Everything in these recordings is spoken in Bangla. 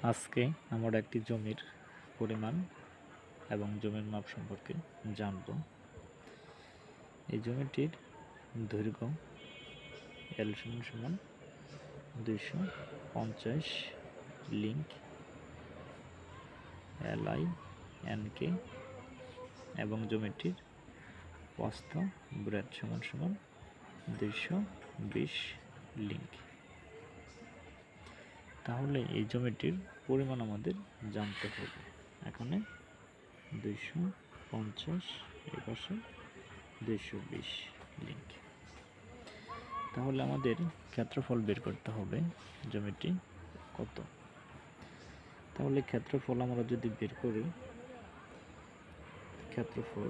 আজকে আমরা একটি জমির পরিমাণ এবং জমির মাপ সম্পর্কে জানব। এই জমিটির দৈর্ঘ্য L = 250 লিঙ্ক LINK এবং জমিটির প্রস্থ ব্রেড = 220 লিঙ্ক। তাহলে এই জমিটির পরিমাণ আমাদের জানতে হবে। এখানে 250, এই পাশে 220 লিঙ্ক। তাহলে আমাদের ক্ষেত্রফল বের করতে হবে জমিটি কত। তাহলে ক্ষেত্রফল আমরা যদি বের করি, ক্ষেত্রফল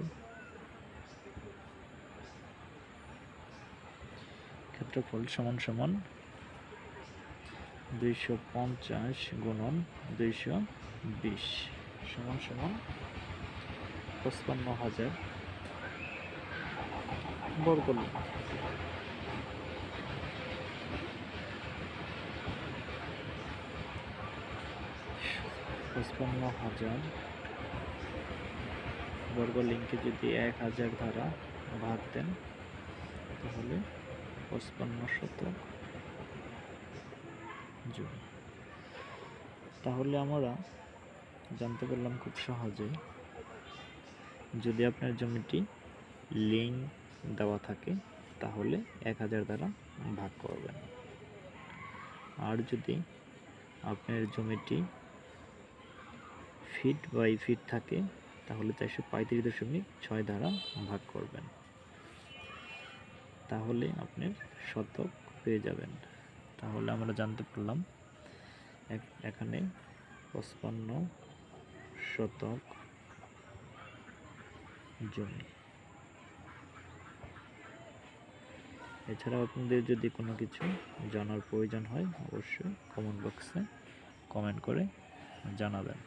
250 গুণন 220 = 55,000 বর্গ লিঙ্ক। বর্গ লিঙ্কে যদি 1000 দ্বারা ভাগ দেন তাহলে 55 শতক জমি। তাহলে আমরা জানতে পারলাম খুব সহজেই, যদি আপনার জমিটি লিঙ্ক দেওয়া থাকে তাহলে 1000 দ্বারা ভাগ করবেন, আর যদি আপনার জমিটি ফিট বাই ফিট থাকে তাহলে 435.6 দ্বারা ভাগ করবেন, তাহলে আপনার শতক পেয়ে যাবেন। তাহলে আমরা জানতে পারলাম এখানে 55 শতক জমি। এছাড়াও আপনাদের যদি কোনো কিছু জানার প্রয়োজন হয় অবশ্যই কমেন্ট বক্সে কমেন্ট করে জানাবেন।